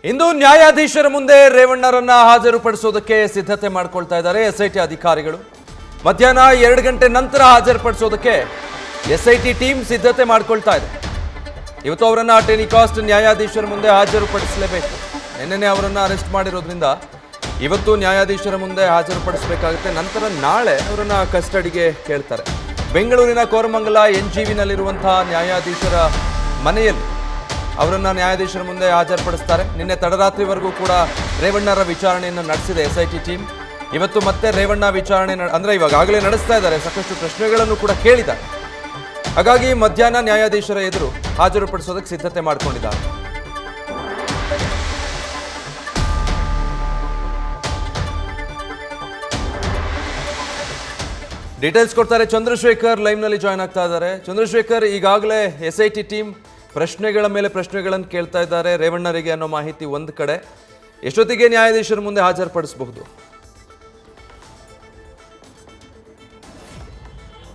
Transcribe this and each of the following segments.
ಇಂದು ನ್ಯಾಯಾಧೀಶರ ಮುಂದೆ ರೇವಣ್ಣರನ್ನ ಹಾಜರುಪಡಿಸೋದಕ್ಕೆ ಸಿದ್ಧತೆ ಮಾಡಿಕೊಳ್ತಾ ಇದ್ದಾರೆ ಎಸ್ಐಟಿ ಅಧಿಕಾರಿಗಳು. ಮಧ್ಯಾಹ್ನ 2 ಗಂಟೆ ನಂತರ ಹಾಜರುಪಡಿಸೋದಕ್ಕೆ ಎಸ್ಐಟಿ ಟೀಮ್ ಸಿದ್ಧತೆ ಮಾಡಿಕೊಳ್ತಾ ಇದೆ. ಇವತ್ತು ಅವರನ್ನ ಟೆನಿಕಾಸ್ಟ್ ನ್ಯಾಯಾಧೀಶರ ಮುಂದೆ ಹಾಜರುಪಡಿಸಲೇಬೇಕು. ನಿನ್ನೆ ಅವರನ್ನ ಅರೆಸ್ಟ್ ಮಾಡಿರೋದ್ರಿಂದ ಇವತ್ತು ನ್ಯಾಯಾಧೀಶರ ಮುಂದೆ ಹಾಜರುಪಡಿಸಬೇಕಾಗುತ್ತೆ. ನಂತರ ನಾಳೆ ಅವರನ್ನ ಕಸ್ಟಡಿಗೆ ಕೇಳ್ತಾರೆ. ಬೆಂಗಳೂರಿನ ಕೋರಮಂಗಲ NGVನಲ್ಲಿರುವಂತಹ ನ್ಯಾಯಾಧೀಶರ ಮನೆಯಲ್ಲಿ ಅವರನ್ನ ನ್ಯಾಯಾಧೀಶರ ಮುಂದೆ ಹಾಜರುಪಡಿಸ್ತಾರೆ. ನಿನ್ನೆ ತಡರಾತ್ರಿವರೆಗೂ ಕೂಡ ರೇವಣ್ಣರ ವಿಚಾರಣೆಯನ್ನು ನಡೆಸಿದೆ ಎಸ್ಐಟಿ ಟೀಮ್. ಇವತ್ತು ಮತ್ತೆ ರೇವಣ್ಣ ವಿಚಾರಣೆ ಅಂದ್ರೆ ಇವಾಗಲೇ ನಡೆಸ್ತಾ ಇದ್ದಾರೆ. ಸಾಕಷ್ಟು ಪ್ರಶ್ನೆಗಳನ್ನು ಕೂಡ ಕೇಳಿದ್ದಾರೆ. ಹಾಗಾಗಿ ಮಧ್ಯಾಹ್ನ ನ್ಯಾಯಾಧೀಶರ ಎದುರು ಹಾಜರುಪಡಿಸೋದಕ್ಕೆ ಸಿದ್ಧತೆ ಮಾಡಿಕೊಂಡಿದ್ದಾರೆ. ಡೀಟೇಲ್ಸ್ ಕೊಡ್ತಾರೆ ಚಂದ್ರಶೇಖರ್, ಲೈವ್ ನಲ್ಲಿ ಜಾಯ್ನ್ ಆಗ್ತಾ ಇದ್ದಾರೆ. ಚಂದ್ರಶೇಖರ್, ಈಗಾಗಲೇ ಎಸ್ಐಟಿ ಟೀಮ್ ಪ್ರಶ್ನೆಗಳ ಮೇಲೆ ಪ್ರಶ್ನೆಗಳನ್ನು ಕೇಳ್ತಾ ಇದ್ದಾರೆ ರೇವಣ್ಣರಿಗೆ ಅನ್ನೋ ಮಾಹಿತಿ ಒಂದು ಕಡೆ. ಎಷ್ಟೊತ್ತಿಗೆ ನ್ಯಾಯಾಧೀಶರ ಮುಂದೆ ಹಾಜರುಪಡಿಸಬಹುದು?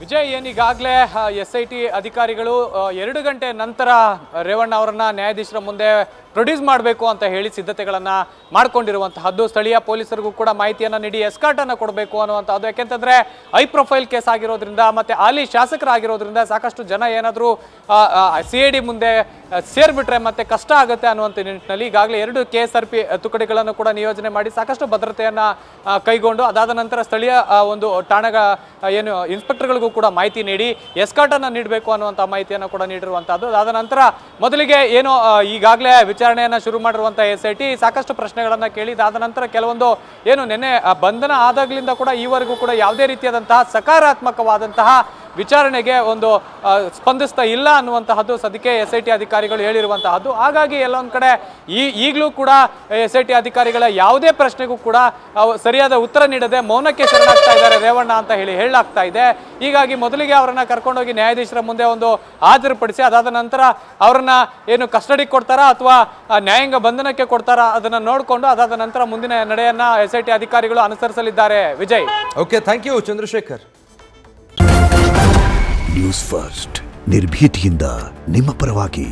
ವಿಜಯ್, ಏನೀಗಾಗಲೇ SIT ಅಧಿಕಾರಿಗಳು 2 ಗಂಟೆ ನಂತರ ರೇವಣ್ಣ ಅವರನ್ನ ನ್ಯಾಯಾಧೀಶರ ಮುಂದೆ ಪ್ರೊಡ್ಯೂಸ್ ಮಾಡಬೇಕು ಅಂತ ಹೇಳಿ ಸಿದ್ಧತೆಗಳನ್ನು ಮಾಡ್ಕೊಂಡಿರುವಂತಹದ್ದು. ಸ್ಥಳೀಯ ಪೊಲೀಸರಿಗೂ ಕೂಡ ಮಾಹಿತಿಯನ್ನು ನೀಡಿ ಎಸ್ಕಾರ್ಟನ್ನು ಕೊಡಬೇಕು ಅನ್ನುವಂಥದ್ದು. ಯಾಕೆಂತಂದರೆ ಹೈ ಪ್ರೊಫೈಲ್ ಕೇಸ್ ಆಗಿರೋದ್ರಿಂದ ಮತ್ತು ಹಾಲಿ ಶಾಸಕರಾಗಿರೋದ್ರಿಂದ ಸಾಕಷ್ಟು ಜನ ಏನಾದರೂ CID ಮುಂದೆ ಸೇರಿಬಿಟ್ರೆ ಮತ್ತೆ ಕಷ್ಟ ಆಗುತ್ತೆ ಅನ್ನುವಂಥ ನಿಟ್ಟಿನಲ್ಲಿ ಈಗಾಗಲೇ 2 KSRP ತುಕಡಿಗಳನ್ನು ಕೂಡ ನಿಯೋಜನೆ ಮಾಡಿ ಸಾಕಷ್ಟು ಭದ್ರತೆಯನ್ನು ಕೈಗೊಂಡು ಅದಾದ ನಂತರ ಸ್ಥಳೀಯ ಒಂದು ಠಾಣೆಗಳ ಏನು ಇನ್ಸ್ಪೆಕ್ಟರ್ಗಳಿಗೂ ಕೂಡ ಮಾಹಿತಿ ನೀಡಿ ಎಸ್ಕಾರ್ಟನ್ನು ನೀಡಬೇಕು ಅನ್ನುವಂಥ ಮಾಹಿತಿಯನ್ನು ಕೂಡ ನೀಡಿರುವಂಥದ್ದು. ಅದಾದ ನಂತರ ಮೊದಲಿಗೆ ಏನು ಈಗಾಗಲೇ ವಿಚಾರಣೆಯನ್ನು ಶುರು ಮಾಡಿರುವಂಥ SIT ಸಾಕಷ್ಟು ಪ್ರಶ್ನೆಗಳನ್ನು ಕೇಳಿ ಅದಾದ ನಂತರ ಕೆಲವೊಂದು ಏನು ನಿನ್ನೆ ಬಂಧನ ಆದಾಗಲಿಂದ ಕೂಡ ಈವರೆಗೂ ಕೂಡ ಯಾವುದೇ ರೀತಿಯಾದಂತಹ ಸಕಾರಾತ್ಮಕವಾದಂತಹ ವಿಚಾರಣೆಗೆ ಒಂದು ಸ್ಪಂದಿಸ್ತಾ ಇಲ್ಲ ಅನ್ನುವಂತಹದ್ದು ಸದ್ಯಕ್ಕೆ SIT ಅಧಿಕಾರಿಗಳು ಹೇಳಿರುವಂತಹದ್ದು. ಹಾಗಾಗಿ ಎಲ್ಲೊಂದು ಕಡೆ ಈಗಲೂ ಕೂಡ SIT ಅಧಿಕಾರಿಗಳ ಯಾವುದೇ ಪ್ರಶ್ನೆಗೂ ಕೂಡ ಸರಿಯಾದ ಉತ್ತರ ನೀಡದೆ ಮೌನಕ್ಕೆ ಶರಣಾಗ್ತಾ ಇದ್ದಾರೆ ರೇವಣ್ಣ ಅಂತ ಹೇಳಲಾಗ್ತಾ ಇದೆ. ಹೀಗಾಗಿ ಮೊದಲಿಗೆ ಅವರನ್ನ ಕರ್ಕೊಂಡೋಗಿ ನ್ಯಾಯಾಧೀಶರ ಮುಂದೆ ಒಂದು ಹಾಜರುಪಡಿಸಿ ಅದಾದ ನಂತರ ಅವರನ್ನ ಏನು ಕಸ್ಟಡಿಗೆ ಕೊಡ್ತಾರಾ ಅಥವಾ ನ್ಯಾಯಾಂಗ ಬಂಧನಕ್ಕೆ ಕೊಡ್ತಾರಾ ಅದನ್ನ ನೋಡಿಕೊಂಡು ಅದಾದ ನಂತರ ಮುಂದಿನ ನಡೆಯನ್ನ SIT ಅಧಿಕಾರಿಗಳು ಅನುಸರಿಸಲಿದ್ದಾರೆ. Vijay, okay, thank you Chandrashekar. News First ನಿರ್ಭೀತಿಯಿಂದ ನಿಮ್ಮ ಪರವಾಗಿ.